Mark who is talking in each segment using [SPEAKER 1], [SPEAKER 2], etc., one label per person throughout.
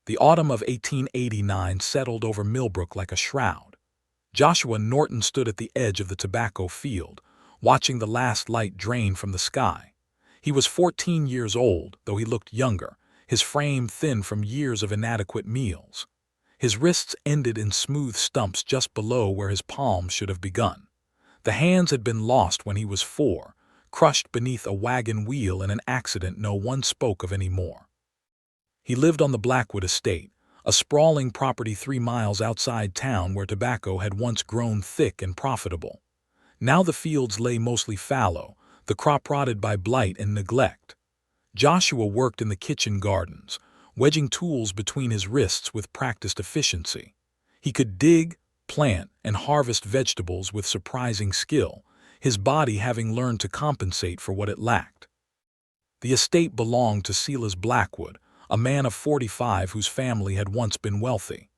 [SPEAKER 1] The autumn of 1889 settled over Millbrook like a shroud. Joshua Norton stood at the edge of the tobacco field, watching the last light drain from the sky. He was 14 years old, though he looked younger, his frame thin from years of inadequate meals. His wrists ended in smooth stumps just below where his palms should have begun. The hands had been lost when he was 4, crushed beneath a wagon wheel in an accident no one spoke of anymore. He lived on the Blackwood estate, a sprawling property 3 miles outside town where tobacco had once grown thick and profitable. Now the fields lay mostly fallow, the crop rotted by blight and neglect. Joshua worked in the kitchen gardens, wedging tools between his wrists with practiced efficiency. He could dig, plant, and harvest vegetables with surprising skill, his body having learned to compensate for what it lacked. The estate belonged to Silas Blackwood, a man of 45 whose family had once been wealthy.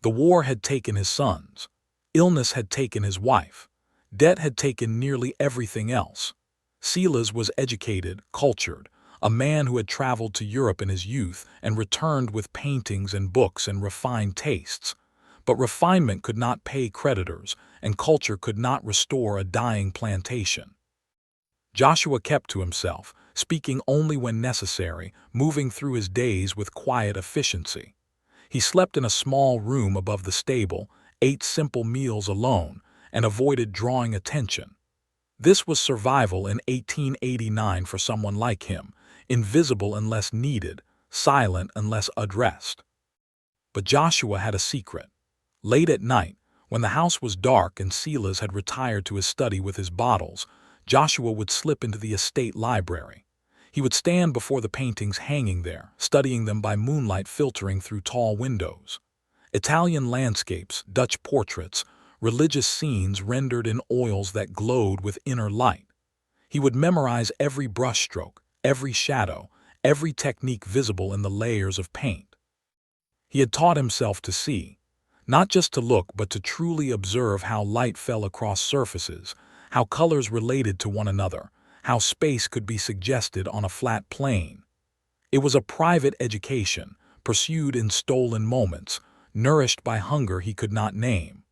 [SPEAKER 1] The war had taken his sons. Illness had taken his wife. Debt had taken nearly everything else. Silas was educated, cultured, a man who had traveled to Europe in his youth and returned with paintings and books and refined tastes. But refinement could not pay creditors, and culture could not restore a dying plantation. Joshua kept to himself, speaking only when necessary, moving through his days with quiet efficiency. He slept in a small room above the stable, ate simple meals alone, and avoided drawing attention. This was survival in 1889 for someone like him, invisible unless needed, silent unless addressed. But Joshua had a secret. Late at night, when the house was dark and Silas had retired to his study with his bottles, Joshua would slip into the estate library. He would stand before the paintings hanging there, studying them by moonlight filtering through tall windows. Italian landscapes, Dutch portraits, religious scenes rendered in oils that glowed with inner light. He would memorize every brushstroke, every shadow, every technique visible in the layers of paint. He had taught himself to see, not just to look but to truly observe how light fell across surfaces, how colors related to one another, how space could be suggested on a flat plane. It was a private education, pursued in stolen moments, nourished by hunger he could not name.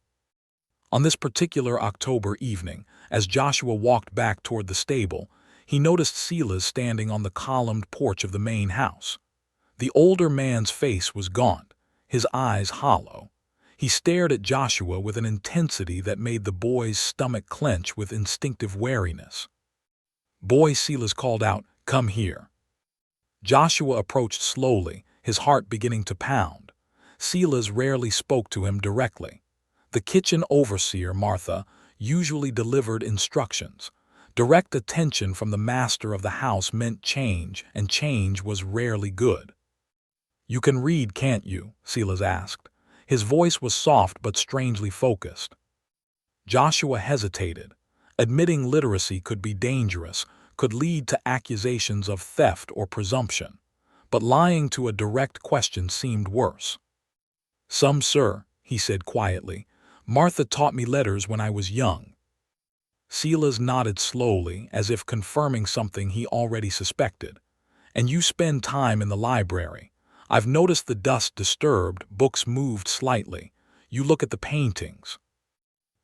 [SPEAKER 1] On this particular October evening, as Joshua walked back toward the stable, he noticed Silas standing on the columned porch of the main house. The older man's face was gaunt, his eyes hollow. He stared at Joshua with an intensity that made the boy's stomach clench with instinctive wariness. "Boy," Silas called out, "come here." Joshua approached slowly, his heart beginning to pound. Silas rarely spoke to him directly. The kitchen overseer, Martha, usually delivered instructions. Direct attention from the master of the house meant change, and change was rarely good. "You can read, can't you?" Silas asked. His voice was soft but strangely focused. Joshua hesitated. Admitting literacy could be dangerous, could lead to accusations of theft or presumption. But lying to a direct question seemed worse. "Some, sir," he said quietly. "Martha taught me letters when I was young." Silas nodded slowly, as if confirming something he already suspected. "And you spend time in the library. I've noticed the dust disturbed, books moved slightly. You look at the paintings."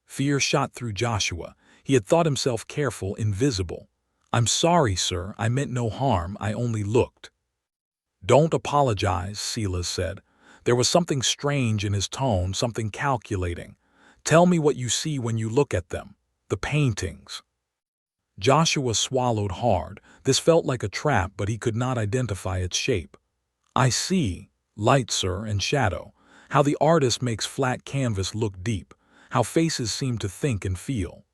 [SPEAKER 1] Fear shot through Joshua. He had thought himself careful, invisible. "I'm sorry, sir. I meant no harm. I only looked." "Don't apologize," Silas said. There was something strange in his tone, something calculating. "Tell me what you see when you look at them. The paintings." Joshua swallowed hard. This felt like a trap, but he could not identify its shape. "I see light, sir, and shadow. How the artist makes flat canvas look deep. How faces seem to think and feel."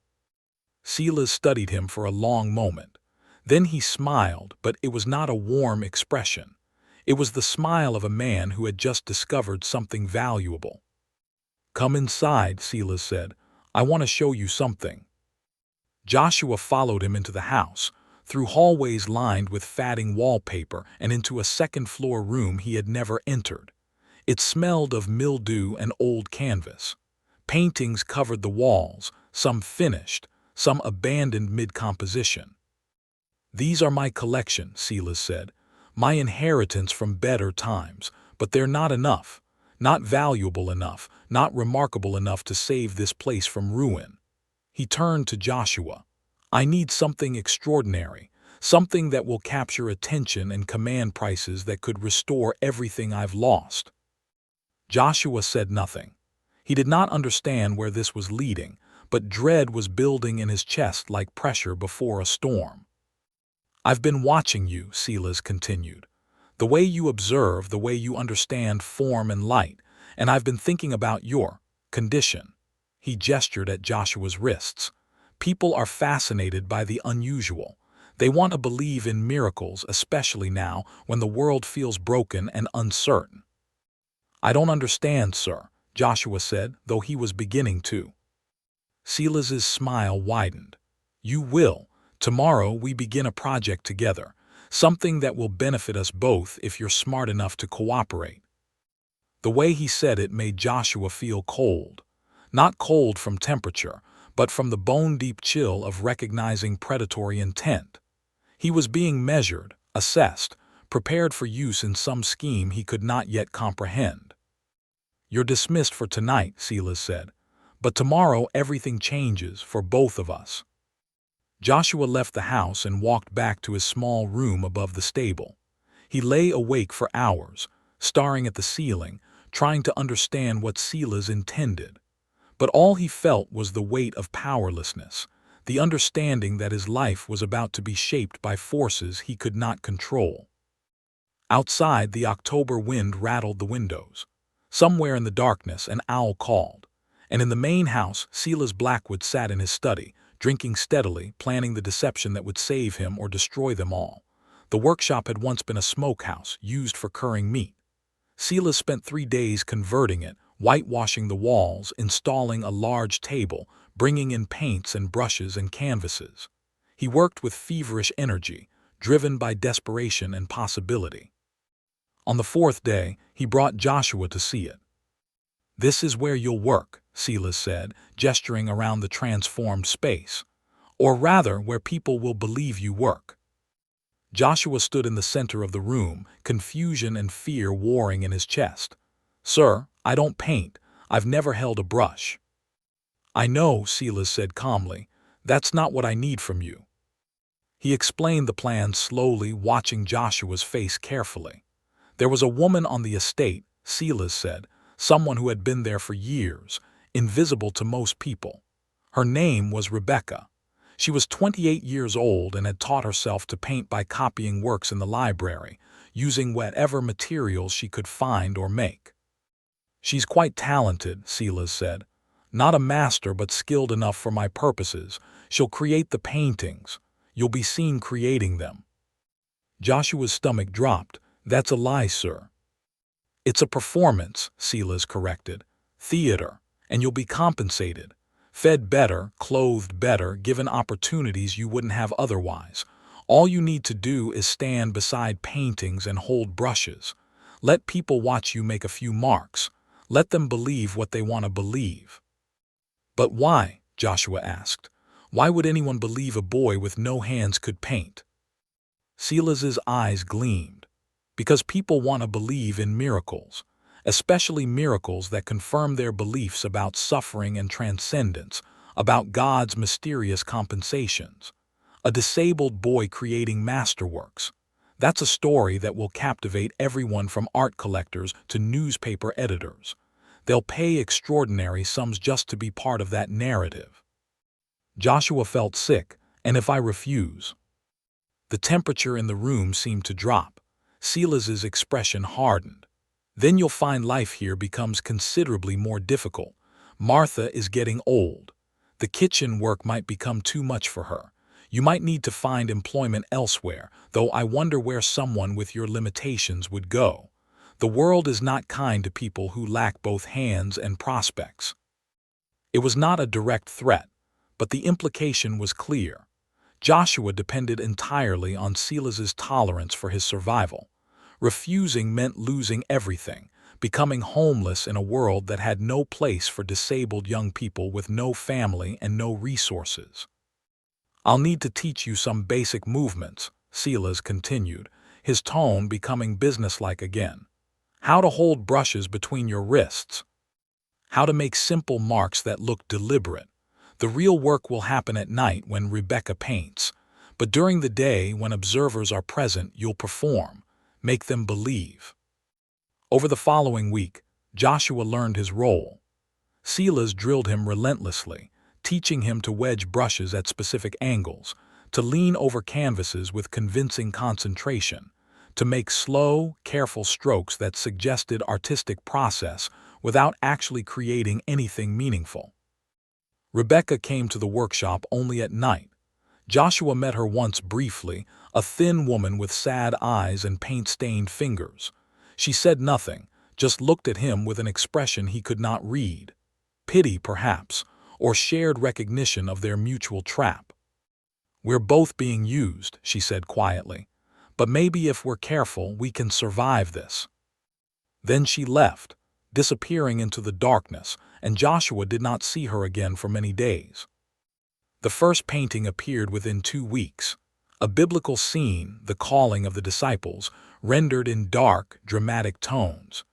[SPEAKER 1] Silas studied him for a long moment. Then he smiled, but it was not a warm expression. It was the smile of a man who had just discovered something valuable. "Come inside," Silas said. "I want to show you something." Joshua followed him into the house, through hallways lined with fading wallpaper and into a second-floor room he had never entered. It smelled of mildew and old canvas. Paintings covered the walls, some finished, some abandoned mid-composition. "These are my collection," Silas said, "my inheritance from better times, but they're not enough, not valuable enough, not remarkable enough to save this place from ruin. He turned to Joshua. I need something extraordinary, something that will capture attention and command prices that could restore everything I've lost. Joshua said nothing. He did not understand where this was leading, but dread was building in his chest like pressure before a storm. I've been watching you, Silas continued. The way you observe, the way you understand form and light, and I've been thinking about your condition. He gestured at Joshua's wrists. People are fascinated by the unusual. They want to believe in miracles, especially now when the world feels broken and uncertain. I don't understand, sir, Joshua said, though he was beginning to. Silas's smile widened. You will. Tomorrow we begin a project together, something that will benefit us both if you're smart enough to cooperate. The way he said it made Joshua feel cold. Not cold from temperature, but from the bone-deep chill of recognizing predatory intent. He was being measured, assessed, prepared for use in some scheme he could not yet comprehend. You're dismissed for tonight, Silas said, but tomorrow everything changes for both of us. Joshua left the house and walked back to his small room above the stable. He lay awake for hours, staring at the ceiling, trying to understand what Silas intended. But all he felt was the weight of powerlessness, the understanding that his life was about to be shaped by forces he could not control. Outside, the October wind rattled the windows. Somewhere in the darkness, an owl called. And in the main house, Silas Blackwood sat in his study, drinking steadily, planning the deception that would save him or destroy them all. The workshop had once been a smokehouse, used for curing meat. Silas spent 3 days converting it, whitewashing the walls, installing a large table, bringing in paints and brushes and canvases. He worked with feverish energy, driven by desperation and possibility. On the 4th day, he brought Joshua to see it. This is where you'll work, Silas said, gesturing around the transformed space. Or rather, where people will believe you work. Joshua stood in the center of the room, confusion and fear warring in his chest. Sir, I don't paint. I've never held a brush. I know, Silas said calmly. That's not what I need from you. He explained the plan slowly, watching Joshua's face carefully. There was a woman on the estate, Silas said, someone who had been there for years, invisible to most people. Her name was Rebecca. She was 28 years old and had taught herself to paint by copying works in the library, using whatever materials she could find or make. She's quite talented, Silas said. Not a master, but skilled enough for my purposes. She'll create the paintings. You'll be seen creating them. Joshua's stomach dropped. That's a lie, sir. It's a performance, Silas corrected. Theater, and you'll be compensated. Fed better, clothed better, given opportunities you wouldn't have otherwise. All you need to do is stand beside paintings and hold brushes. Let people watch you make a few marks. Let them believe what they want to believe. But why? Joshua asked. Why would anyone believe a boy with no hands could paint? Silas's eyes gleamed. Because people want to believe in miracles, especially miracles that confirm their beliefs about suffering and transcendence, about God's mysterious compensations. A disabled boy creating masterworks. That's a story that will captivate everyone from art collectors to newspaper editors. They'll pay extraordinary sums just to be part of that narrative. Joshua felt sick, and if I refuse? The temperature in the room seemed to drop. Silas's expression hardened. Then you'll find life here becomes considerably more difficult. Martha is getting old. The kitchen work might become too much for her. You might need to find employment elsewhere, though I wonder where someone with your limitations would go. The world is not kind to people who lack both hands and prospects. It was not a direct threat, but the implication was clear. Joshua depended entirely on Silas's tolerance for his survival. Refusing meant losing everything, becoming homeless in a world that had no place for disabled young people with no family and no resources. I'll need to teach you some basic movements, Silas continued, his tone becoming businesslike again. how to hold brushes between your wrists, how to make simple marks that look deliberate. The real work will happen at night when Rebecca paints, but during the day when observers are present, you'll perform, make them believe. Over the following week, Joshua learned his role. Silas drilled him relentlessly, teaching him to wedge brushes at specific angles, to lean over canvases with convincing concentration, to make slow, careful strokes that suggested artistic process without actually creating anything meaningful. Rebecca came to the workshop only at night. Joshua met her once briefly, a thin woman with sad eyes and paint-stained fingers. She said nothing, just looked at him with an expression he could not read. Pity, perhaps, or shared recognition of their mutual trap. "We're both being used," she said quietly, "but maybe if we're careful, we can survive this." Then she left, disappearing into the darkness, and Joshua did not see her again for many days. The first painting appeared within 2 weeks. A biblical scene, the calling of the disciples, rendered in dark, dramatic tones.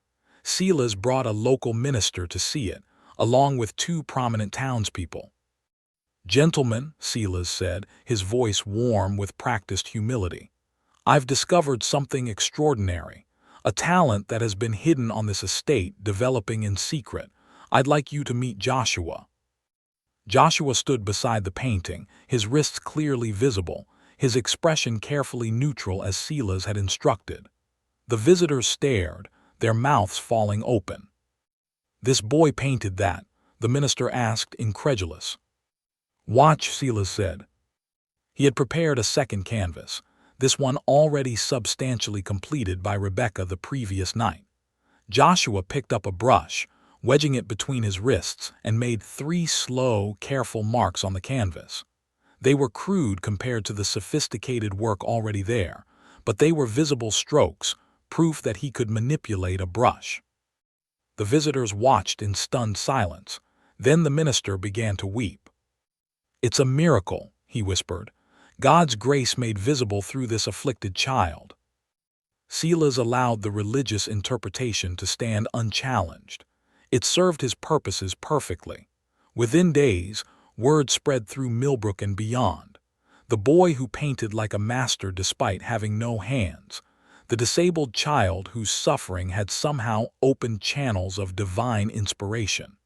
[SPEAKER 1] Silas brought a local minister to see it, along with 2 prominent townspeople. "Gentlemen," Silas said, his voice warm with practiced humility, "I've discovered something extraordinary, a talent that has been hidden on this estate, developing in secret. I'd like you to meet Joshua." Joshua stood beside the painting, his wrists clearly visible, his expression carefully neutral as Silas had instructed. The visitors stared, their mouths falling open. "This boy painted that?" the minister asked, incredulous. "Watch," Silas said. He had prepared a second canvas, this one already substantially completed by Rebecca the previous night. Joshua picked up a brush, wedging it between his wrists, and made 3 slow, careful marks on the canvas. They were crude compared to the sophisticated work already there, but they were visible strokes, proof that he could manipulate a brush. The visitors watched in stunned silence. Then the minister began to weep. "It's a miracle," he whispered. "God's grace made visible through this afflicted child." Silas allowed the religious interpretation to stand unchallenged. It served his purposes perfectly. Within days, word spread through Millbrook and beyond. The boy who painted like a master despite having no hands. The disabled child whose suffering had somehow opened channels of divine inspiration.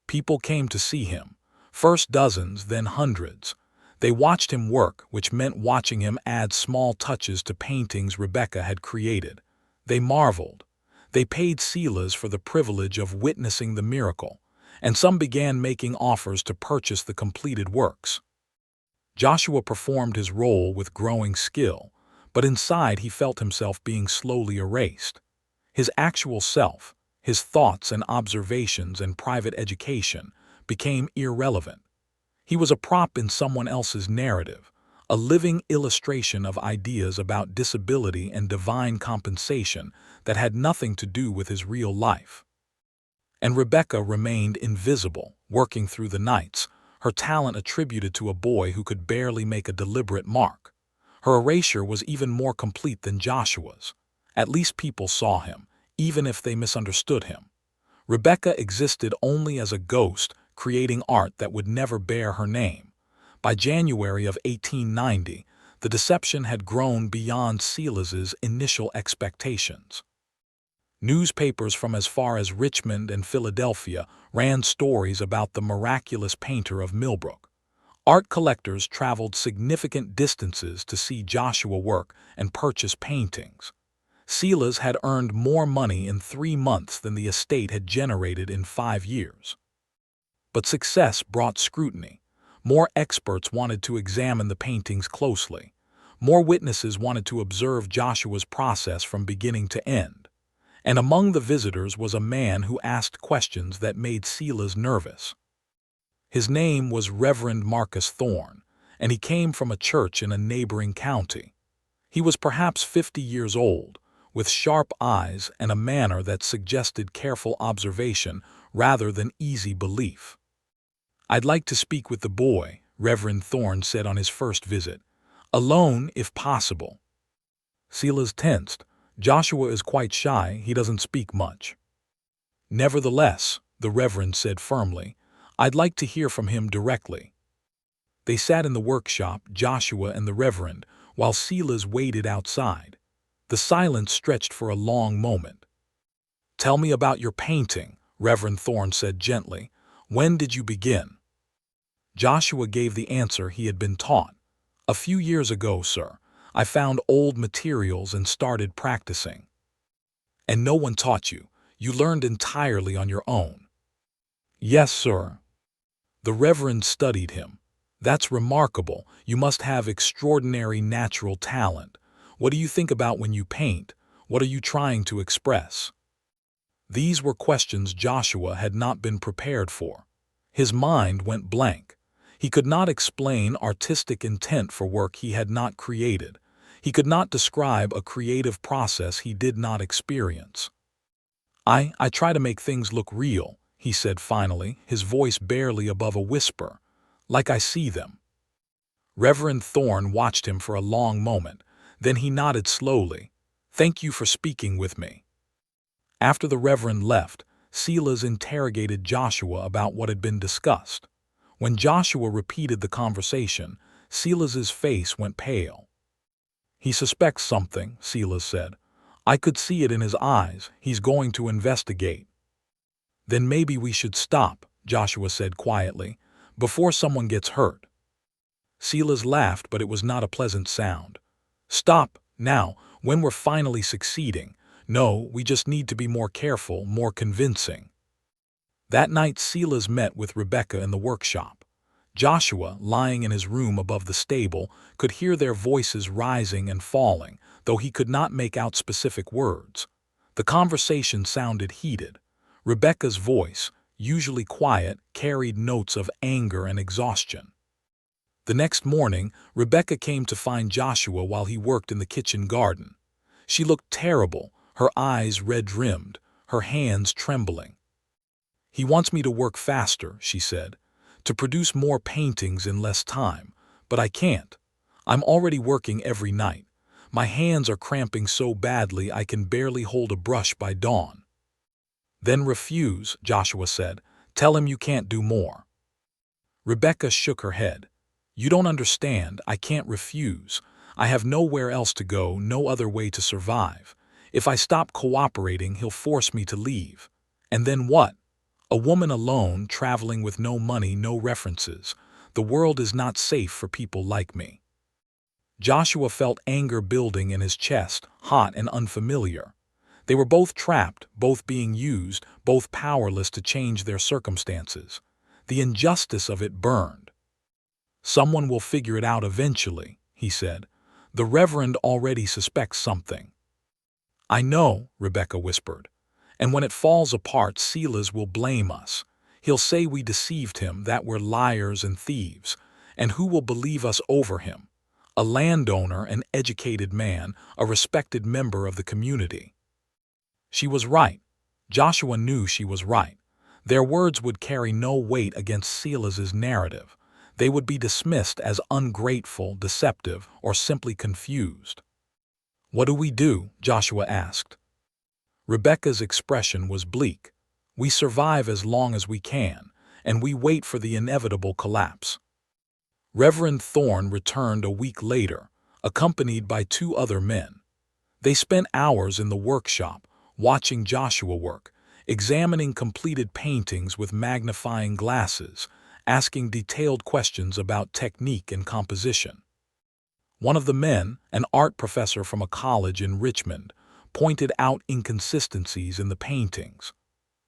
[SPEAKER 1] People came to see him, first dozens, then hundreds. They watched him work, which meant watching him add small touches to paintings Rebecca had created. They marveled. They paid Silas for the privilege of witnessing the miracle, and some began making offers to purchase the completed works. Joshua performed his role with growing skill, but inside he felt himself being slowly erased. His actual self, his thoughts and observations and private education, became irrelevant. He was a prop in someone else's narrative, a living illustration of ideas about disability and divine compensation that had nothing to do with his real life. And Rebecca remained invisible, working through the nights, her talent attributed to a boy who could barely make a deliberate mark. Her erasure was even more complete than Joshua's. At least people saw him, even if they misunderstood him. Rebecca existed only as a ghost, creating art that would never bear her name. By January of 1890, the deception had grown beyond Silas's initial expectations. Newspapers from as far as Richmond and Philadelphia ran stories about the miraculous painter of Millbrook. Art collectors traveled significant distances to see Joshua work and purchase paintings. Silas had earned more money in 3 months than the estate had generated in 5 years. But success brought scrutiny. More experts wanted to examine the paintings closely. More witnesses wanted to observe Joshua's process from beginning to end. And among the visitors was a man who asked questions that made Silas nervous. His name was Reverend Marcus Thorne, and he came from a church in a neighboring county. He was perhaps 50 years old, with sharp eyes and a manner that suggested careful observation rather than easy belief. "I'd like to speak with the boy," Reverend Thorne said on his first visit. "Alone, if possible." Silas tensed, Joshua is quite shy, he doesn't speak much. Nevertheless, the Reverend said firmly, I'd like to hear from him directly. They sat in the workshop, Joshua and the Reverend, while Silas waited outside. The silence stretched for a long moment. Tell me about your painting, Reverend Thorne said gently. When did you begin? Joshua gave the answer he had been taught. A few years ago, sir, I found old materials and started practicing. And no one taught you. You learned entirely on your own. Yes, sir. The Reverend studied him. That's remarkable. You must have extraordinary natural talent. What do you think about when you paint? What are you trying to express? These were questions Joshua had not been prepared for. His mind went blank. He could not explain artistic intent for work he had not created. He could not describe a creative process he did not experience. I try to make things look real, he said finally, his voice barely above a whisper, like I see them. Reverend Thorne watched him for a long moment, then he nodded slowly. Thank you for speaking with me. After the Reverend left, Silas interrogated Joshua about what had been discussed. When Joshua repeated the conversation, Silas's face went pale. He suspects something, Silas said. I could see it in his eyes. He's going to investigate. Then maybe we should stop, Joshua said quietly, before someone gets hurt. Silas laughed, but it was not a pleasant sound. Stop, now, when we're finally succeeding. No, we just need to be more careful, more convincing. That night Silas met with Rebecca in the workshop. Joshua, lying in his room above the stable, could hear their voices rising and falling, though he could not make out specific words. The conversation sounded heated. Rebecca's voice, usually quiet, carried notes of anger and exhaustion. The next morning, Rebecca came to find Joshua while he worked in the kitchen garden. She looked terrible, her eyes red-rimmed, her hands trembling. He wants me to work faster, she said, to produce more paintings in less time, but I can't. I'm already working every night. My hands are cramping so badly I can barely hold a brush by dawn. Then refuse, Joshua said. Tell him you can't do more. Rebecca shook her head. You don't understand. I can't refuse. I have nowhere else to go, no other way to survive. If I stop cooperating, he'll force me to leave. And then what? A woman alone, traveling with no money, no references. The world is not safe for people like me. Joshua felt anger building in his chest, hot and unfamiliar. They were both trapped, both being used, both powerless to change their circumstances. The injustice of it burned. Someone will figure it out eventually, he said. The Reverend already suspects something. I know, Rebecca whispered. And when it falls apart, Silas will blame us. He'll say we deceived him, that we're liars and thieves. And who will believe us over him? A landowner, an educated man, a respected member of the community. She was right. Joshua knew she was right. Their words would carry no weight against Silas's narrative. They would be dismissed as ungrateful, deceptive, or simply confused. What do we do? Joshua asked. Rebecca's expression was bleak. We survive as long as we can, and we wait for the inevitable collapse. Reverend Thorne returned a week later, accompanied by 2 other men. They spent hours in the workshop, watching Joshua work, examining completed paintings with magnifying glasses, asking detailed questions about technique and composition. One of the men, an art professor from a college in Richmond, pointed out inconsistencies in the paintings.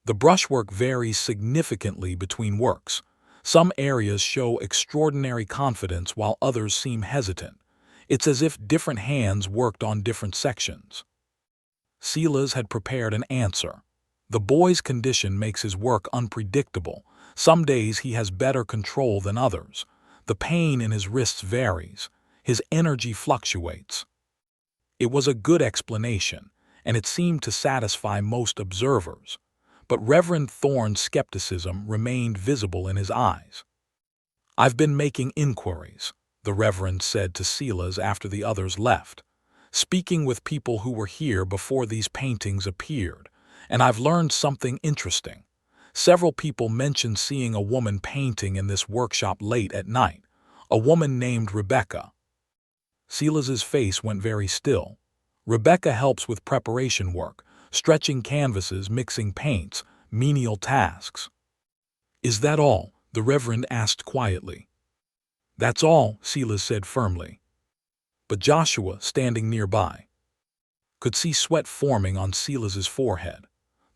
[SPEAKER 1] The brushwork varies significantly between works. Some areas show extraordinary confidence while others seem hesitant. It's as if different hands worked on different sections. Silas had prepared an answer. The boy's condition makes his work unpredictable. Some days he has better control than others. The pain in his wrists varies. His energy fluctuates. It was a good explanation, and it seemed to satisfy most observers. But Reverend Thorne's skepticism remained visible in his eyes. I've been making inquiries, the Reverend said to Silas after the others left. speaking with people who were here before these paintings appeared, and I've learned something interesting. Several people mentioned seeing a woman painting in this workshop late at night, a woman named Rebecca. Silas's face went very still. Rebecca helps with preparation work, stretching canvases, mixing paints, menial tasks. Is that all? The Reverend asked quietly. That's all, Silas said firmly. But Joshua, standing nearby, could see sweat forming on Silas's forehead.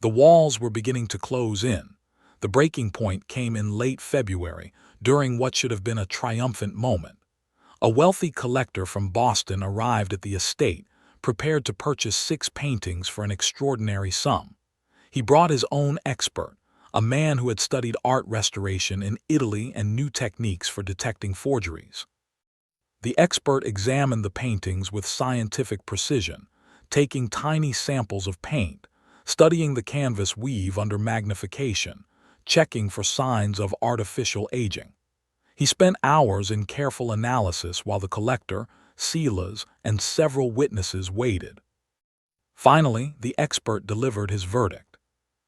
[SPEAKER 1] The walls were beginning to close in. The breaking point came in late February, during what should have been a triumphant moment. A wealthy collector from Boston arrived at the estate, prepared to purchase 6 paintings for an extraordinary sum. He brought his own expert, a man who had studied art restoration in Italy and new techniques for detecting forgeries. The expert examined the paintings with scientific precision, taking tiny samples of paint, studying the canvas weave under magnification, checking for signs of artificial aging. He spent hours in careful analysis while the collector, Silas, and several witnesses waited. Finally, the expert delivered his verdict.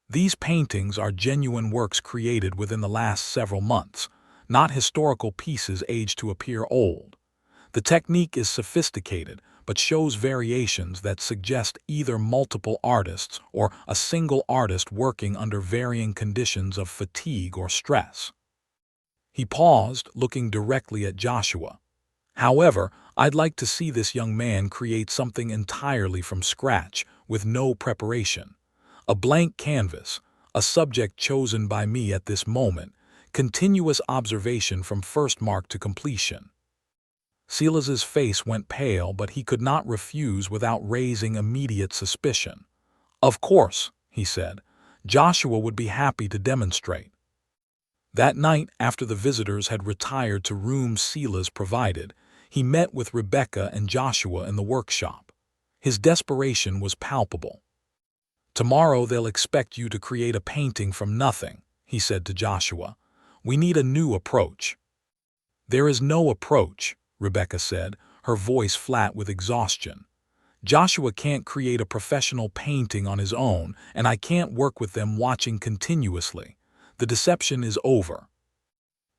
[SPEAKER 1] These paintings are genuine works created within the last several months, not historical pieces aged to appear old. The technique is sophisticated, but shows variations that suggest either multiple artists or a single artist working under varying conditions of fatigue or stress. He paused, looking directly at Joshua. However, I'd like to see this young man create something entirely from scratch, with no preparation. A blank canvas, a subject chosen by me at this moment, continuous observation from first mark to completion. Silas's face went pale, but he could not refuse without raising immediate suspicion. Of course, he said, Joshua would be happy to demonstrate. That night, after the visitors had retired to rooms Silas provided, he met with Rebecca and Joshua in the workshop. His desperation was palpable. Tomorrow they'll expect you to create a painting from nothing, he said to Joshua. We need a new approach. There is no approach, Rebecca said, her voice flat with exhaustion. Joshua can't create a professional painting on his own, and I can't work with them watching continuously. The deception is over.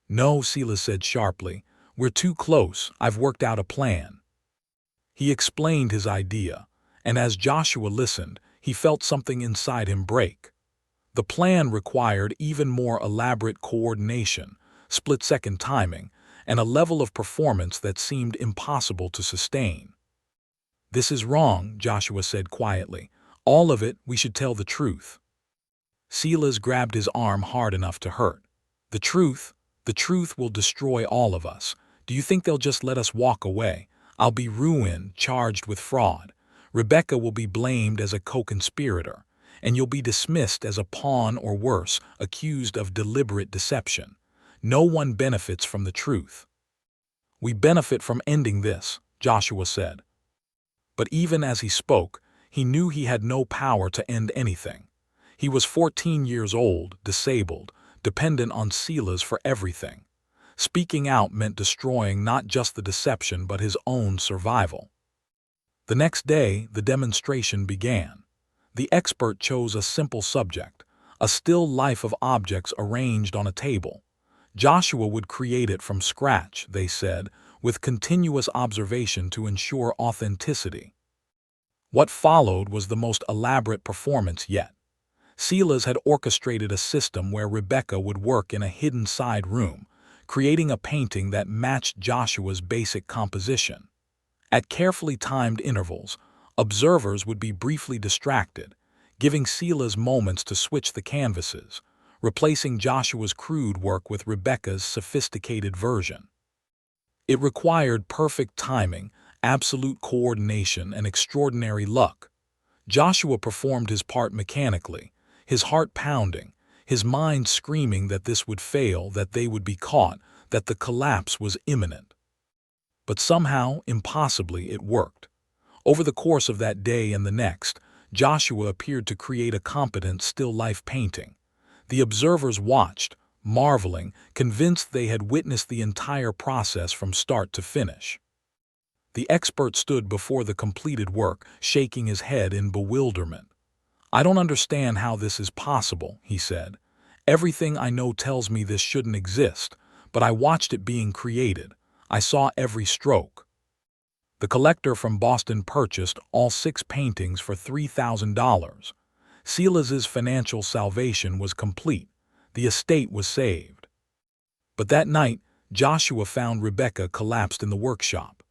[SPEAKER 1] No, Silas said sharply. We're too close. I've worked out a plan. He explained his idea, and as Joshua listened, he felt something inside him break. The plan required even more elaborate coordination, split-second timing, and a level of performance that seemed impossible to sustain. This is wrong, Joshua said quietly. All of it, we should tell the truth. Silas grabbed his arm hard enough to hurt. The truth will destroy all of us. Do you think they'll just let us walk away? I'll be ruined, charged with fraud. Rebecca will be blamed as a co-conspirator, and you'll be dismissed as a pawn or worse, accused of deliberate deception. No one benefits from the truth. We benefit from ending this, Joshua said. But even as he spoke, he knew he had no power to end anything. He was 14 years old, disabled, dependent on Silas for everything. Speaking out meant destroying not just the deception but his own survival. The next day, the demonstration began. The expert chose a simple subject, a still life of objects arranged on a table. Joshua would create it from scratch, they said, with continuous observation to ensure authenticity. What followed was the most elaborate performance yet. Silas had orchestrated a system where Rebecca would work in a hidden side room, creating a painting that matched Joshua's basic composition. At carefully timed intervals, observers would be briefly distracted, giving Silas moments to switch the canvases, replacing Joshua's crude work with Rebecca's sophisticated version. It required perfect timing, absolute coordination, and extraordinary luck. Joshua performed his part mechanically, his heart pounding, his mind screaming that this would fail, that they would be caught, that the collapse was imminent. But somehow, impossibly, it worked. Over the course of that day and the next, Joshua appeared to create a competent still-life painting. The observers watched, marveling, convinced they had witnessed the entire process from start to finish. The expert stood before the completed work, shaking his head in bewilderment. "I don't understand how this is possible," he said. "Everything I know tells me this shouldn't exist, but I watched it being created. I saw every stroke." The collector from Boston purchased all 6 paintings for $3,000. Silas's financial salvation was complete. The estate was saved. But that night, Joshua found Rebecca collapsed in the workshop.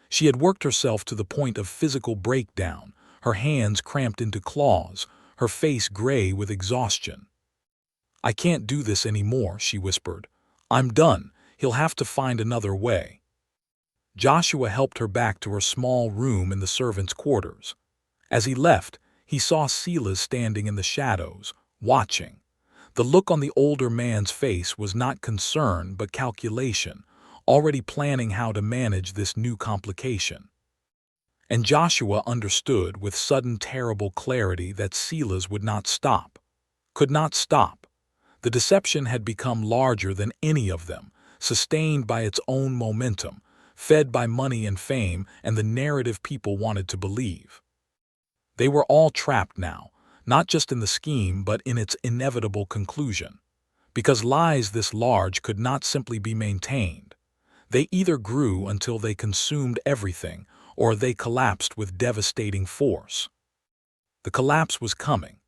[SPEAKER 1] She had worked herself to the point of physical breakdown, her hands cramped into claws, her face gray with exhaustion. "I can't do this anymore," she whispered. "I'm done. He'll have to find another way." Joshua helped her back to her small room in the servants' quarters. As he left, he saw Silas standing in the shadows, watching. The look on the older man's face was not concern but calculation, already planning how to manage this new complication. And Joshua understood with sudden terrible clarity that Silas would not stop, could not stop. The deception had become larger than any of them, sustained by its own momentum, fed by money and fame and the narrative people wanted to believe. They were all trapped now, not just in the scheme but in its inevitable conclusion. Because lies this large could not simply be maintained. They either grew until they consumed everything, or they collapsed with devastating force. The collapse was coming.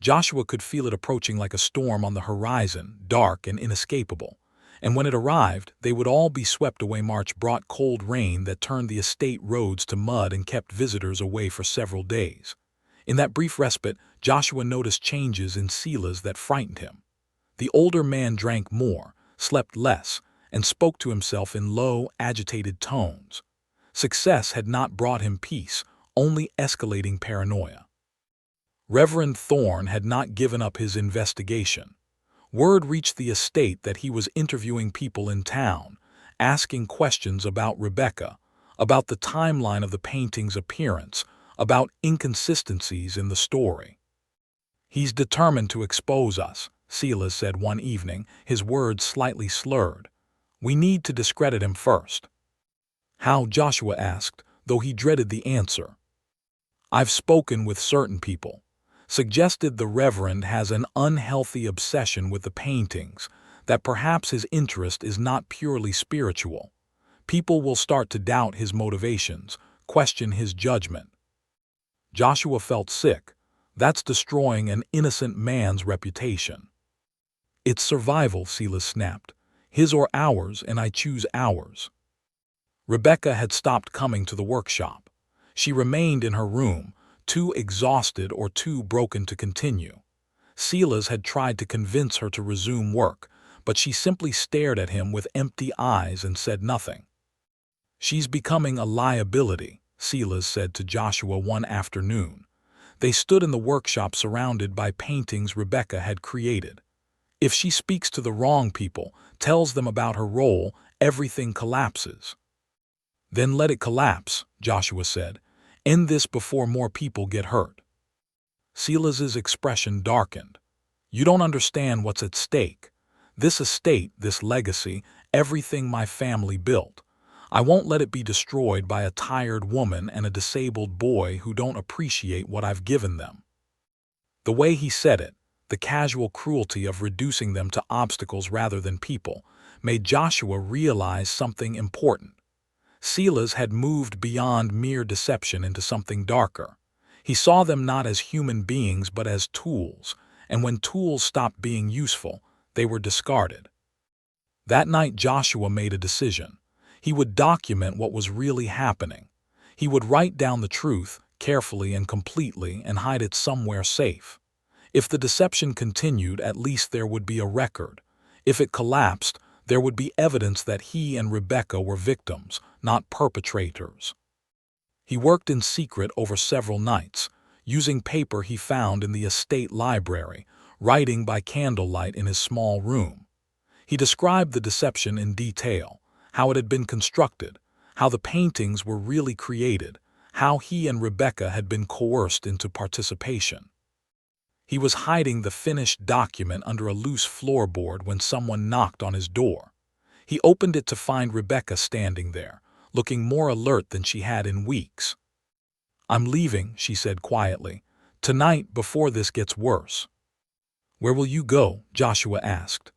[SPEAKER 1] Joshua could feel it approaching like a storm on the horizon, dark and inescapable. And when it arrived, they would all be swept away. March brought cold rain that turned the estate roads to mud and kept visitors away for several days. In that brief respite, Joshua noticed changes in Silas that frightened him. The older man drank more, slept less, and spoke to himself in low, agitated tones. Success had not brought him peace, only escalating paranoia. Reverend Thorne had not given up his investigation. Word reached the estate that he was interviewing people in town, asking questions about Rebecca, about the timeline of the painting's appearance, about inconsistencies in the story. "He's determined to expose us," Silas said one evening, his words slightly slurred. "We need to discredit him first." "How?" Joshua asked, though he dreaded the answer. "I've spoken with certain people. Suggested the Reverend has an unhealthy obsession with the paintings, that perhaps his interest is not purely spiritual. People will start to doubt his motivations, question his judgment." Joshua felt sick. That's destroying an innocent man's reputation. "It's survival," Silas snapped. "His or ours, and I choose ours." Rebecca had stopped coming to the workshop. She remained in her room, too exhausted or too broken to continue. Silas had tried to convince her to resume work, but she simply stared at him with empty eyes and said nothing. "She's becoming a liability," Silas said to Joshua one afternoon. They stood in the workshop surrounded by paintings Rebecca had created. "If she speaks to the wrong people, tells them about her role, everything collapses." "Then let it collapse," Joshua said. "End this before more people get hurt." Silas's expression darkened. "You don't understand what's at stake. This estate, this legacy, everything my family built. I won't let it be destroyed by a tired woman and a disabled boy who don't appreciate what I've given them." The way he said it, the casual cruelty of reducing them to obstacles rather than people, made Joshua realize something important. Silas had moved beyond mere deception into something darker. He saw them not as human beings but as tools, and when tools stopped being useful, they were discarded. That night Joshua made a decision. He would document what was really happening. He would write down the truth, carefully and completely, and hide it somewhere safe. If the deception continued, at least there would be a record. If it collapsed, there would be evidence that he and Rebecca were victims, not perpetrators. He worked in secret over several nights, using paper he found in the estate library, writing by candlelight in his small room. He described the deception in detail, how it had been constructed, how the paintings were really created, how he and Rebecca had been coerced into participation. He was hiding the finished document under a loose floorboard when someone knocked on his door. He opened it to find Rebecca standing there, looking more alert than she had in weeks. "I'm leaving," she said quietly. "Tonight, before this gets worse." "Where will you go?" Joshua asked.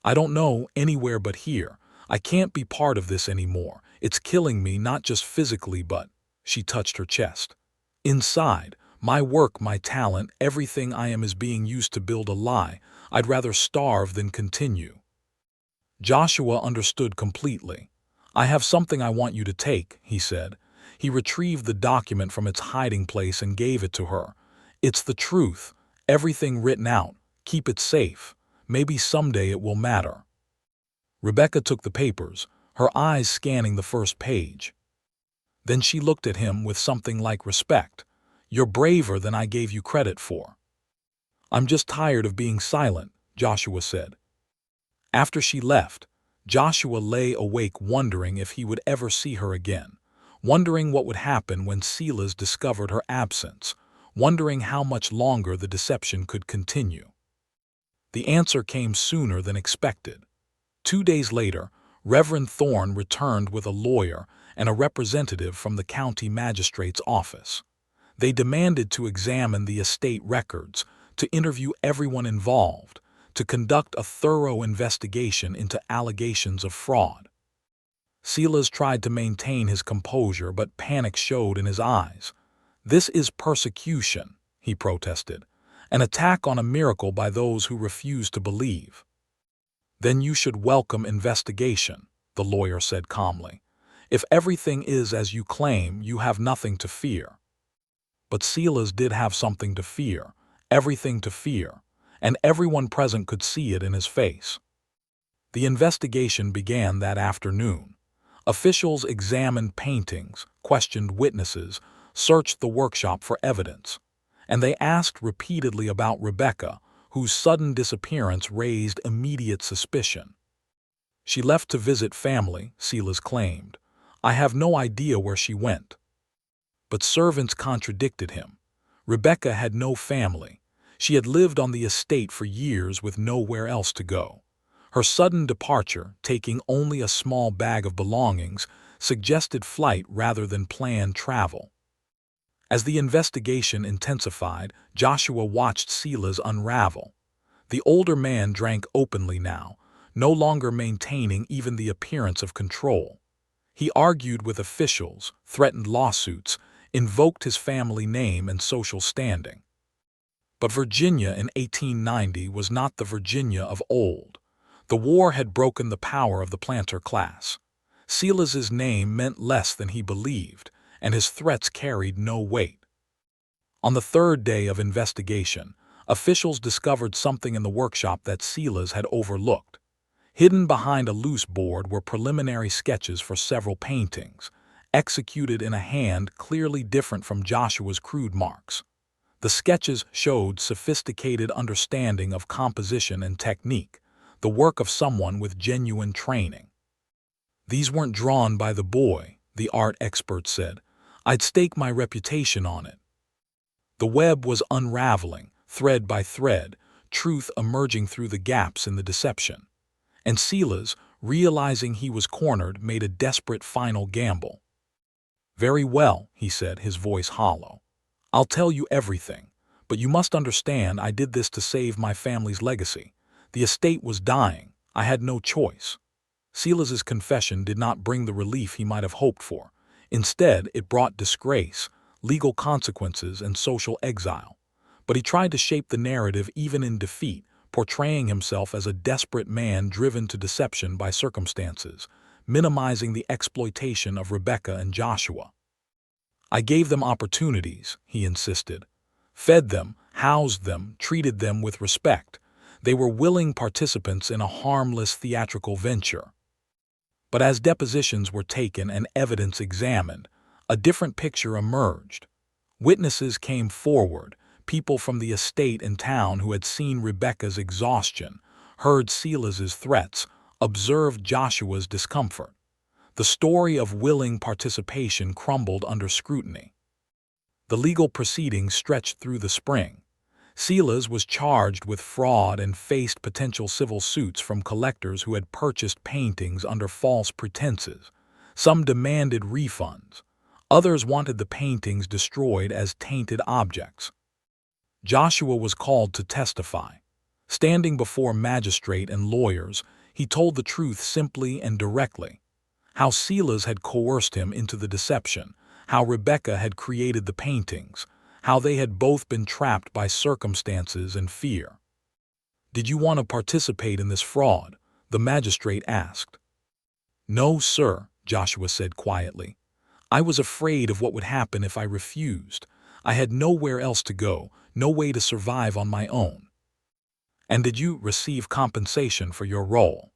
[SPEAKER 1] "I don't know, anywhere but here. I can't be part of this anymore. It's killing me, not just physically but—" she touched her chest. "Inside, my work, my talent, everything I am is being used to build a lie. I'd rather starve than continue." Joshua understood completely. "I have something I want you to take," he said. He retrieved the document from its hiding place and gave it to her. "It's the truth, everything written out. Keep it safe. Maybe someday it will matter." Rebecca took the papers, her eyes scanning the first page. Then she looked at him with something like respect. "You're braver than I gave you credit for." "I'm just tired of being silent," Joshua said. After she left, Joshua lay awake wondering if he would ever see her again, wondering what would happen when Silas discovered her absence, wondering how much longer the deception could continue. The answer came sooner than expected. 2 days later, Reverend Thorne returned with a lawyer and a representative from the county magistrate's office. They demanded to examine the estate records, to interview everyone involved, to conduct a thorough investigation into allegations of fraud. Silas tried to maintain his composure, but panic showed in his eyes. "This is persecution," he protested, "an attack on a miracle by those who refuse to believe." "Then you should welcome investigation," the lawyer said calmly. "If everything is as you claim, you have nothing to fear." But Silas did have something to fear, everything to fear, and everyone present could see it in his face. The investigation began that afternoon. Officials examined paintings, questioned witnesses, searched the workshop for evidence, and they asked repeatedly about Rebecca, whose sudden disappearance raised immediate suspicion. "She left to visit family," Silas claimed. "I have no idea where she went." But servants contradicted him. Rebecca had no family. She had lived on the estate for years with nowhere else to go. Her sudden departure, taking only a small bag of belongings, suggested flight rather than planned travel. As the investigation intensified, Joshua watched Silas unravel. The older man drank openly now, no longer maintaining even the appearance of control. He argued with officials, threatened lawsuits, invoked his family name and social standing. But Virginia in 1890 was not the Virginia of old. The war had broken the power of the planter class. Silas's name meant less than he believed, and his threats carried no weight. On the third day of investigation, officials discovered something in the workshop that Silas had overlooked. Hidden behind a loose board were preliminary sketches for several paintings, executed in a hand clearly different from Joshua's crude marks. The sketches showed sophisticated understanding of composition and technique, the work of someone with genuine training. "These weren't drawn by the boy," the art expert said. "I'd stake my reputation on it." The web was unraveling, thread by thread, truth emerging through the gaps in the deception. And Silas, realizing he was cornered, made a desperate final gamble. "Very well," he said, his voice hollow. "I'll tell you everything, but you must understand I did this to save my family's legacy. The estate was dying. I had no choice." Silas's confession did not bring the relief he might have hoped for. Instead, it brought disgrace, legal consequences, and social exile. But he tried to shape the narrative even in defeat, portraying himself as a desperate man driven to deception by circumstances, minimizing the exploitation of Rebecca and Joshua. "I gave them opportunities," he insisted. "Fed them, housed them, treated them with respect. They were willing participants in a harmless theatrical venture." But as depositions were taken and evidence examined, a different picture emerged. Witnesses came forward, people from the estate and town who had seen Rebecca's exhaustion, heard Silas's threats, observed Joshua's discomfort. The story of willing participation crumbled under scrutiny. The legal proceedings stretched through the spring. Silas was charged with fraud and faced potential civil suits from collectors who had purchased paintings under false pretenses. Some demanded refunds. Others wanted the paintings destroyed as tainted objects. Joshua was called to testify. Standing before magistrate and lawyers, he told the truth simply and directly. How Silas had coerced him into the deception, how Rebecca had created the paintings, how they had both been trapped by circumstances and fear. "Did you want to participate in this fraud?" the magistrate asked. "No, sir," Joshua said quietly. "I was afraid of what would happen if I refused. I had nowhere else to go, no way to survive on my own." "And did you receive compensation for your role?"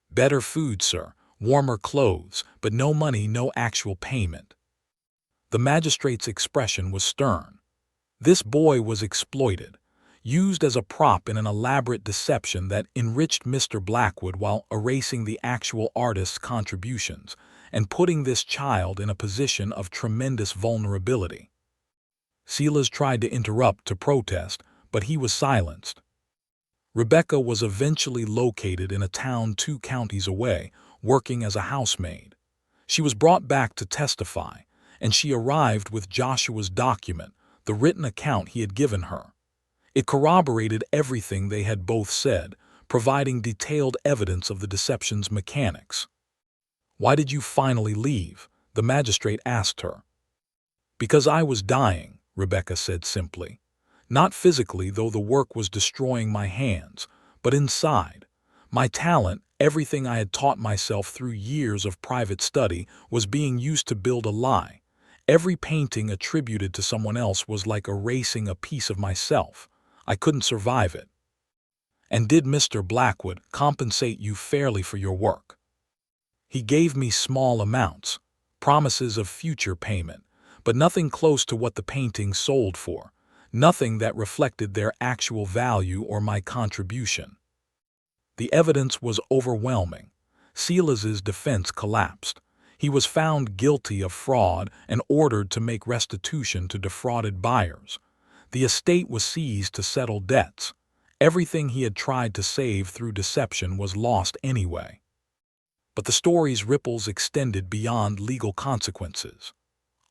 [SPEAKER 1] "Better food, sir, warmer clothes, but no money, no actual payment." The magistrate's expression was stern. This boy was exploited, used as a prop in an elaborate deception that enriched Mr. Blackwood while erasing the actual artist's contributions and putting this child in a position of tremendous vulnerability. Silas tried to interrupt, to protest, but he was silenced. Rebecca was eventually located in a town 2 counties away, working as a housemaid. She was brought back to testify, and she arrived with Joshua's document, the written account he had given her. It corroborated everything they had both said, providing detailed evidence of the deception's mechanics. "Why did you finally leave?" the magistrate asked her. "Because I was dying," Rebecca said simply. "Not physically, though the work was destroying my hands, but inside. My talent, everything I had taught myself through years of private study, was being used to build a lie. Every painting attributed to someone else was like erasing a piece of myself. I couldn't survive it." "And did Mr. Blackwood compensate you fairly for your work?" "He gave me small amounts, promises of future payment, but nothing close to what the paintings sold for, nothing that reflected their actual value or my contribution." The evidence was overwhelming. Silas's defense collapsed. He was found guilty of fraud and ordered to make restitution to defrauded buyers. The estate was seized to settle debts. Everything he had tried to save through deception was lost anyway. But the story's ripples extended beyond legal consequences.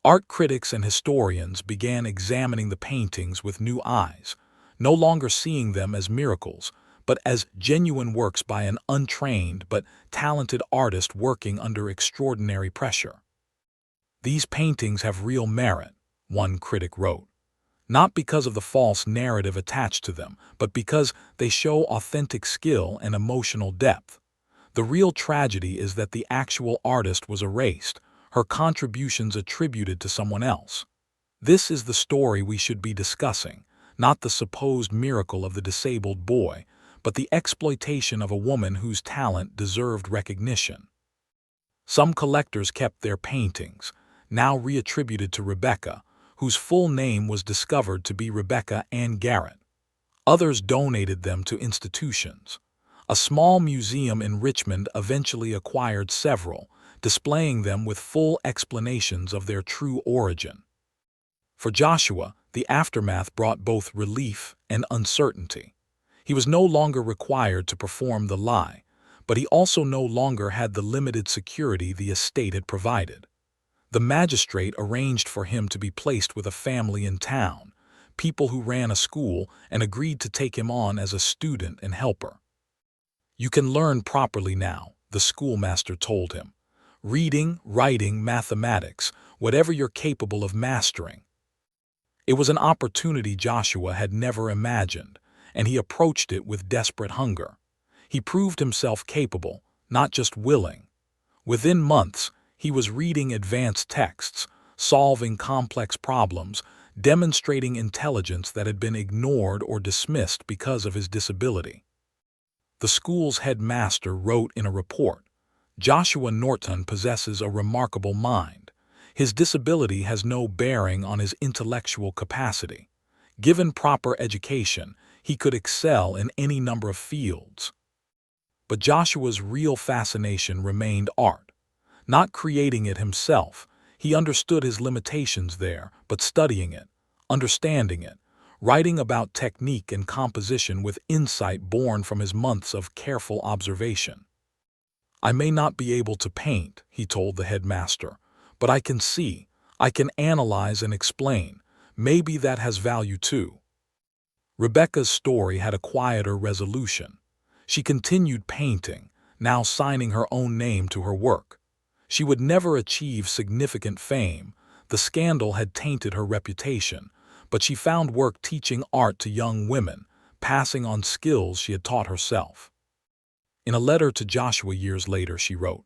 [SPEAKER 1] Art critics and historians began examining the paintings with new eyes, no longer seeing them as miracles, but as genuine works by an untrained but talented artist working under extraordinary pressure. "These paintings have real merit," one critic wrote. "Not because of the false narrative attached to them, but because they show authentic skill and emotional depth. The real tragedy is that the actual artist was erased, her contributions attributed to someone else. This is the story we should be discussing, not the supposed miracle of the disabled boy, but the exploitation of a woman whose talent deserved recognition." Some collectors kept their paintings, now reattributed to Rebecca, whose full name was discovered to be Rebecca Ann Garrett. Others donated them to institutions. A small museum in Richmond eventually acquired several, displaying them with full explanations of their true origin. For Joshua, the aftermath brought both relief and uncertainty. He was no longer required to perform the lie, but he also no longer had the limited security the estate had provided. The magistrate arranged for him to be placed with a family in town, people who ran a school, and agreed to take him on as a student and helper. "You can learn properly now," the schoolmaster told him. "Reading, writing, mathematics, whatever you're capable of mastering." It was an opportunity Joshua had never imagined, and he approached it with desperate hunger. He proved himself capable, not just willing. Within months, he was reading advanced texts, solving complex problems, demonstrating intelligence that had been ignored or dismissed because of his disability. The school's headmaster wrote in a report, "Joshua Norton possesses a remarkable mind. His disability has no bearing on his intellectual capacity. Given proper education, he could excel in any number of fields." But Joshua's real fascination remained art. Not creating it himself, he understood his limitations there, but studying it, understanding it, writing about technique and composition with insight born from his months of careful observation. "I may not be able to paint," he told the headmaster, "but I can see, I can analyze and explain. Maybe that has value too." Rebecca's story had a quieter resolution. She continued painting, now signing her own name to her work. She would never achieve significant fame. The scandal had tainted her reputation, but she found work teaching art to young women, passing on skills she had taught herself. In a letter to Joshua years later, she wrote,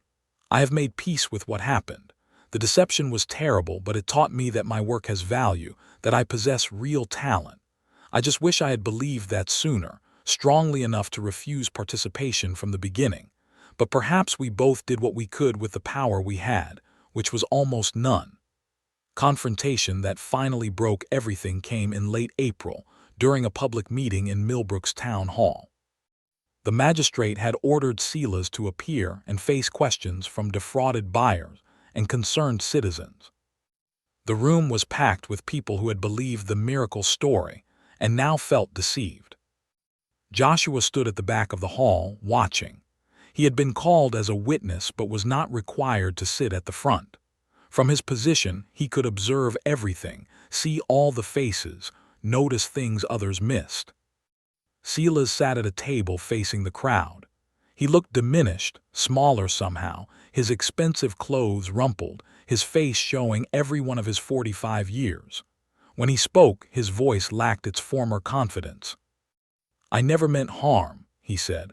[SPEAKER 1] "I have made peace with what happened. The deception was terrible, but it taught me that my work has value, that I possess real talent. I just wish I had believed that sooner, strongly enough to refuse participation from the beginning. But perhaps we both did what we could with the power we had, which was almost none." Confrontation that finally broke everything came in late April, during a public meeting in Millbrook's town hall. The magistrate had ordered Silas to appear and face questions from defrauded buyers and concerned citizens. The room was packed with people who had believed the miracle story and now felt deceived. Joshua stood at the back of the hall, watching. He had been called as a witness but was not required to sit at the front. From his position, he could observe everything, see all the faces, notice things others missed. Silas sat at a table facing the crowd. He looked diminished, smaller somehow, his expensive clothes rumpled, his face showing every one of his 45 years. When he spoke, his voice lacked its former confidence. "I never meant harm," he said.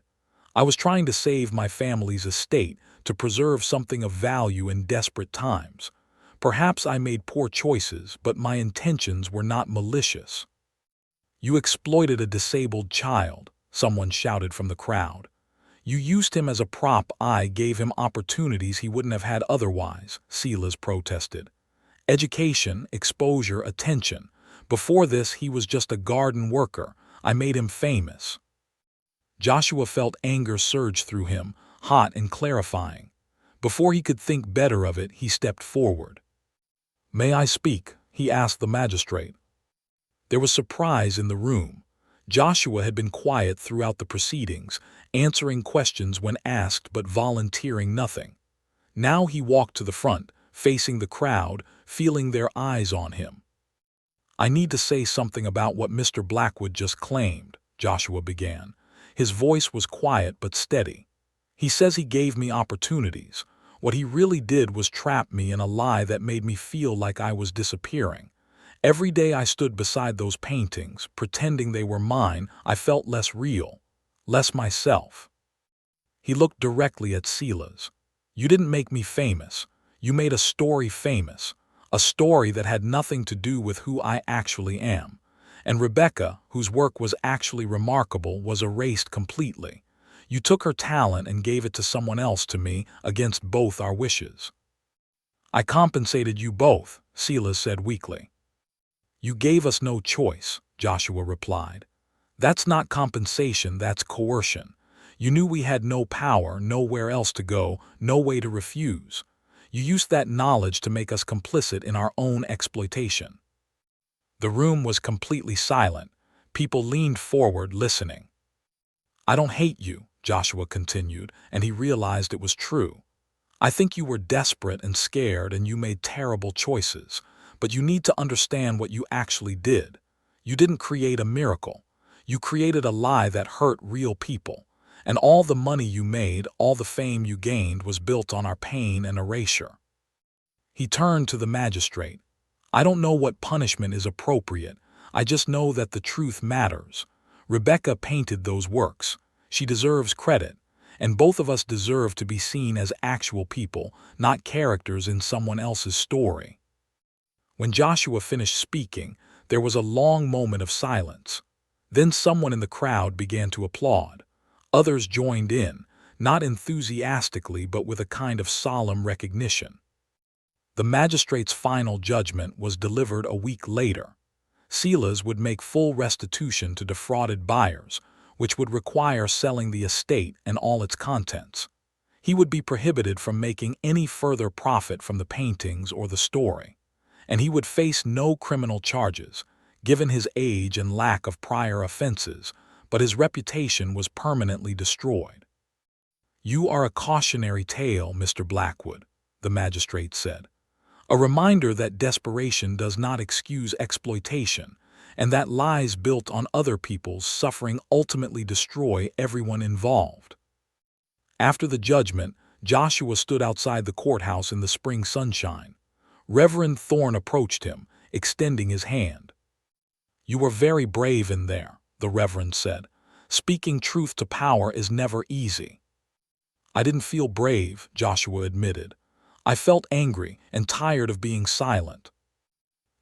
[SPEAKER 1] "I was trying to save my family's estate, to preserve something of value in desperate times. Perhaps I made poor choices, but my intentions were not malicious." "You exploited a disabled child," someone shouted from the crowd. "You used him as a prop. I gave him opportunities he wouldn't have had otherwise," Silas protested. "Education, exposure, attention. Before this, he was just a garden worker. I made him famous." Joshua felt anger surge through him, hot and clarifying. Before he could think better of it, he stepped forward. "May I speak?" he asked the magistrate. There was surprise in the room. Joshua had been quiet throughout the proceedings, answering questions when asked but volunteering nothing. Now he walked to the front, facing the crowd, feeling their eyes on him. "I need to say something about what Mr. Blackwood just claimed," Joshua began. His voice was quiet but steady. "He says he gave me opportunities. What he really did was trap me in a lie that made me feel like I was disappearing. Every day I stood beside those paintings, pretending they were mine, I felt less real, less myself." He looked directly at Silas. "You didn't make me famous. You made a story famous, a story that had nothing to do with who I actually am. And Rebecca, whose work was actually remarkable, was erased completely. You took her talent and gave it to someone else, to me, against both our wishes." "I compensated you both," Silas said weakly. "You gave us no choice," Joshua replied. "That's not compensation, that's coercion. You knew we had no power, nowhere else to go, no way to refuse. You used that knowledge to make us complicit in our own exploitation." The room was completely silent. People leaned forward, listening. "I don't hate you," Joshua continued, and he realized it was true. "I think you were desperate and scared and you made terrible choices. But you need to understand what you actually did. You didn't create a miracle. You created a lie that hurt real people. And all the money you made, all the fame you gained was built on our pain and erasure." He turned to the magistrate. "I don't know what punishment is appropriate. I just know that the truth matters. Rebecca painted those works. She deserves credit. And both of us deserve to be seen as actual people, not characters in someone else's story." When Joshua finished speaking, there was a long moment of silence. Then someone in the crowd began to applaud. Others joined in, not enthusiastically but with a kind of solemn recognition. The magistrate's final judgment was delivered a week later. Silas would make full restitution to defrauded buyers, which would require selling the estate and all its contents. He would be prohibited from making any further profit from the paintings or the story. And he would face no criminal charges, given his age and lack of prior offenses, but his reputation was permanently destroyed. "You are a cautionary tale, Mr. Blackwood," the magistrate said. "A reminder that desperation does not excuse exploitation, and that lies built on other people's suffering ultimately destroy everyone involved." After the judgment, Joshua stood outside the courthouse in the spring sunshine. Reverend Thorne approached him, extending his hand. "You were very brave in there," the Reverend said. "Speaking truth to power is never easy." "I didn't feel brave," Joshua admitted. "I felt angry and tired of being silent."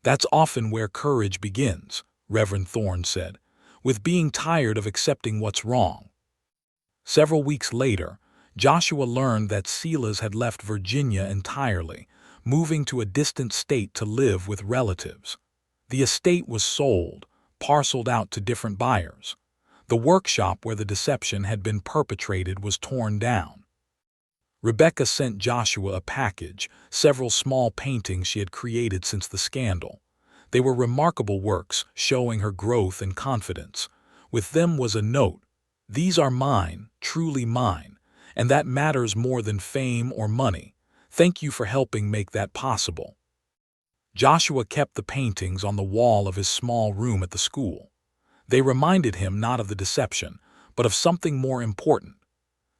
[SPEAKER 1] "That's often where courage begins," Reverend Thorne said, "with being tired of accepting what's wrong." Several weeks later, Joshua learned that Silas had left Virginia entirely, moving to a distant state to live with relatives. The estate was sold, parceled out to different buyers. The workshop where the deception had been perpetrated was torn down. Rebecca sent Joshua a package, several small paintings she had created since the scandal. They were remarkable works, showing her growth and confidence. With them was a note: "These are mine, truly mine, and that matters more than fame or money. Thank you for helping make that possible." Joshua kept the paintings on the wall of his small room at the school. They reminded him not of the deception, but of something more important.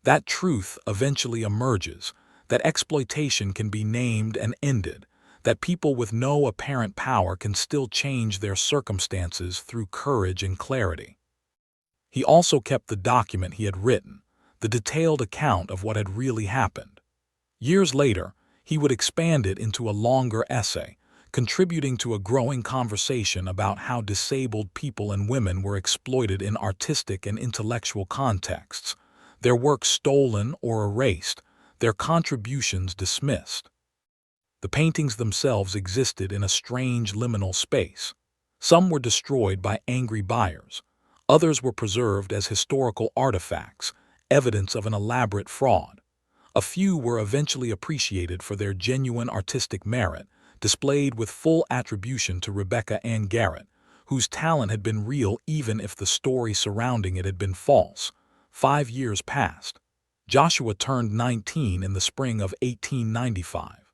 [SPEAKER 1] That truth eventually emerges, that exploitation can be named and ended, that people with no apparent power can still change their circumstances through courage and clarity. He also kept the document he had written, the detailed account of what had really happened. Years later, he would expand it into a longer essay, contributing to a growing conversation about how disabled people and women were exploited in artistic and intellectual contexts, their work stolen or erased, their contributions dismissed. The paintings themselves existed in a strange liminal space. Some were destroyed by angry buyers. Others were preserved as historical artifacts, evidence of an elaborate fraud. A few were eventually appreciated for their genuine artistic merit, displayed with full attribution to Rebecca Ann Garrett, whose talent had been real even if the story surrounding it had been false. 5 years passed. Joshua turned 19 in the spring of 1895.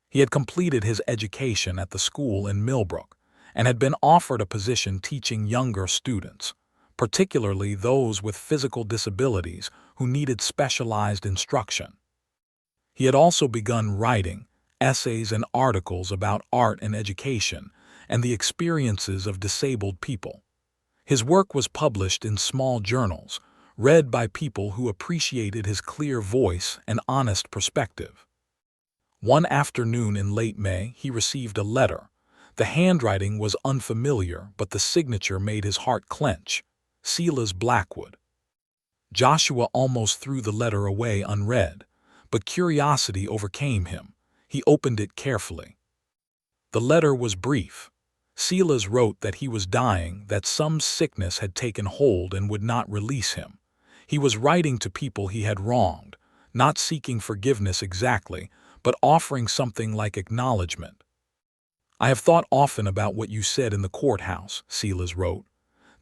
[SPEAKER 1] He had completed his education at the school in Millbrook and had been offered a position teaching younger students, particularly those with physical disabilities who needed specialized instruction. He had also begun writing essays and articles about art and education and the experiences of disabled people. His work was published in small journals, read by people who appreciated his clear voice and honest perspective. One afternoon in late May, he received a letter. The handwriting was unfamiliar, but the signature made his heart clench: Silas Blackwood. Joshua almost threw the letter away unread, but curiosity overcame him. He opened it carefully. The letter was brief. Silas wrote that he was dying, that some sickness had taken hold and would not release him. He was writing to people he had wronged, not seeking forgiveness exactly, but offering something like acknowledgement. "I have thought often about what you said in the courthouse," Silas wrote,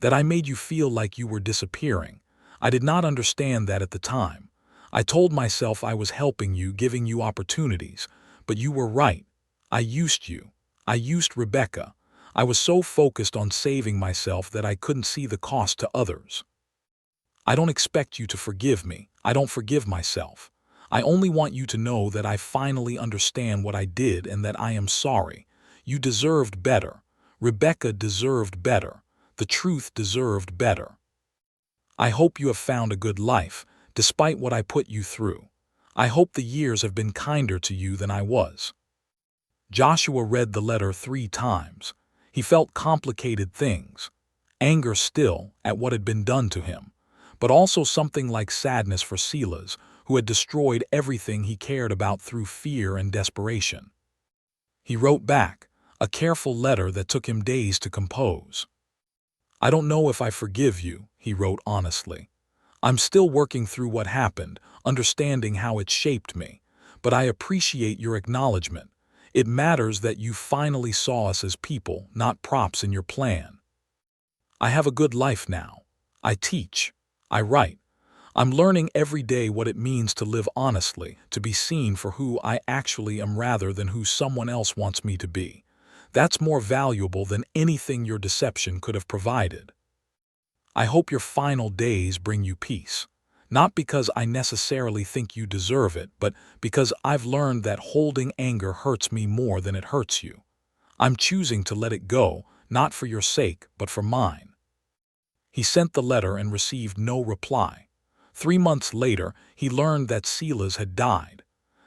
[SPEAKER 1] "that I made you feel like you were disappearing. I did not understand that at the time. I told myself I was helping you, giving you opportunities, but you were right. I used you. I used Rebecca. I was so focused on saving myself that I couldn't see the cost to others. I don't expect you to forgive me. I don't forgive myself. I only want you to know that I finally understand what I did and that I am sorry. You deserved better. Rebecca deserved better. The truth deserved better. I hope you have found a good life, despite what I put you through. I hope the years have been kinder to you than I was." Joshua read the letter 3 times. He felt complicated things. Anger still at what had been done to him, but also something like sadness for Silas, who had destroyed everything he cared about through fear and desperation. He wrote back, a careful letter that took him days to compose. "I don't know if I forgive you," he wrote honestly. "I'm still working through what happened, understanding how it shaped me, but I appreciate your acknowledgement. It matters that you finally saw us as people, not props in your plan. I have a good life now. I teach. I write. I'm learning every day what it means to live honestly, to be seen for who I actually am rather than who someone else wants me to be. That's more valuable than anything your deception could have provided. I hope your final days bring you peace. Not because I necessarily think you deserve it, but because I've learned that holding anger hurts me more than it hurts you. I'm choosing to let it go, not for your sake, but for mine. He sent the letter and received no reply. 3 months later, he learned that Silas had died.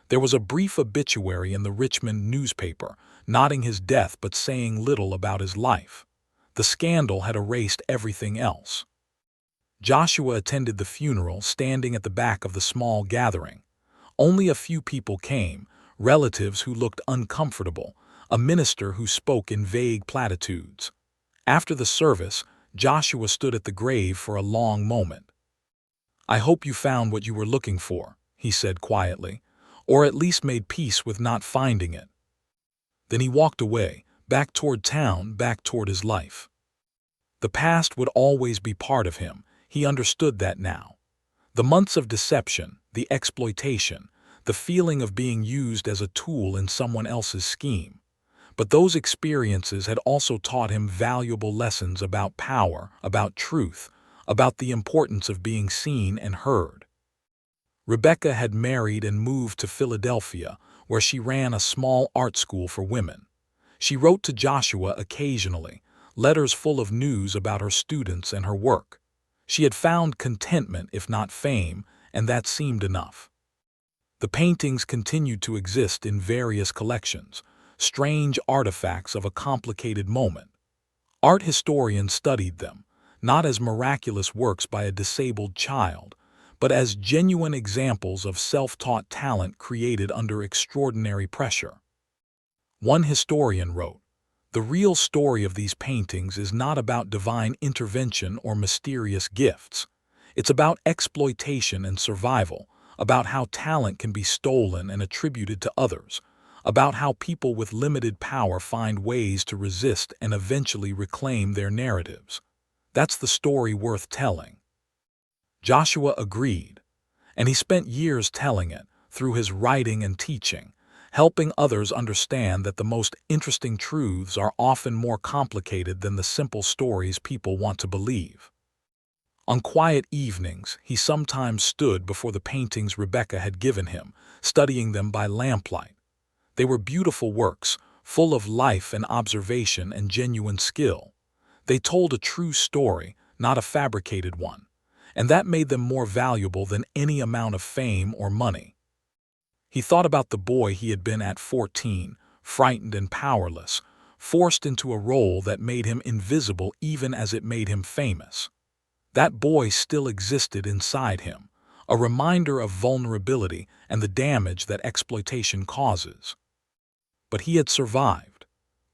[SPEAKER 1] There was a brief obituary in the Richmond newspaper, noting his death but saying little about his life. The scandal had erased everything else. Joshua attended the funeral, standing at the back of the small gathering. Only a few people came, relatives who looked uncomfortable, a minister who spoke in vague platitudes. After the service, Joshua stood at the grave for a long moment. "I hope you found what you were looking for," he said quietly, "or at least made peace with not finding it." Then he walked away, back toward town, back toward his life. The past would always be part of him. He understood that now. The months of deception, the exploitation, the feeling of being used as a tool in someone else's scheme. But those experiences had also taught him valuable lessons about power, about truth, about the importance of being seen and heard. Rebecca had married and moved to Philadelphia, where she ran a small art school for women. She wrote to Joshua occasionally, letters full of news about her students and her work. She had found contentment, if not fame, and that seemed enough. The paintings continued to exist in various collections, strange artifacts of a complicated moment. Art historians studied them, not as miraculous works by a disabled child, but as genuine examples of self-taught talent created under extraordinary pressure. One historian wrote, "The real story of these paintings is not about divine intervention or mysterious gifts. It's about exploitation and survival, about how talent can be stolen and attributed to others, about how people with limited power find ways to resist and eventually reclaim their narratives. That's the story worth telling." Joshua agreed, and he spent years telling it through his writing and teaching, helping others understand that the most interesting truths are often more complicated than the simple stories people want to believe. On quiet evenings, he sometimes stood before the paintings Rebecca had given him, studying them by lamplight. They were beautiful works, full of life and observation and genuine skill. They told a true story, not a fabricated one, and that made them more valuable than any amount of fame or money. He thought about the boy he had been at 14, frightened and powerless, forced into a role that made him invisible even as it made him famous. That boy still existed inside him, a reminder of vulnerability and the damage that exploitation causes. But he had survived.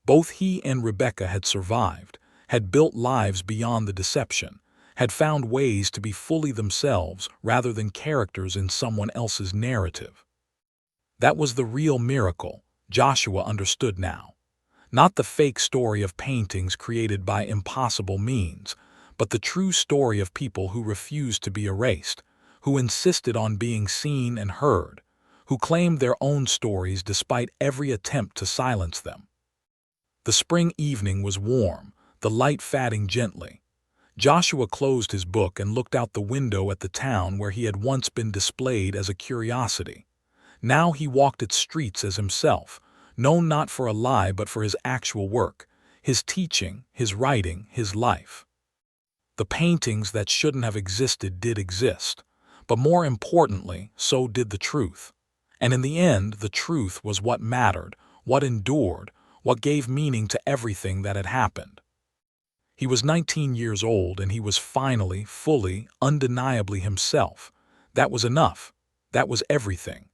[SPEAKER 1] Both he and Rebecca had survived, had built lives beyond the deception, had found ways to be fully themselves rather than characters in someone else's narrative. That was the real miracle, Joshua understood now. Not the fake story of paintings created by impossible means, but the true story of people who refused to be erased, who insisted on being seen and heard, who claimed their own stories despite every attempt to silence them. The spring evening was warm, the light fading gently. Joshua closed his book and looked out the window at the town where he had once been displayed as a curiosity. Now he walked its streets as himself, known not for a lie but for his actual work, his teaching, his writing, his life. The paintings that shouldn't have existed did exist, but more importantly, so did the truth. And in the end, the truth was what mattered, what endured, what gave meaning to everything that had happened. He was 19 years old and he was finally, fully, undeniably himself. That was enough. That was everything.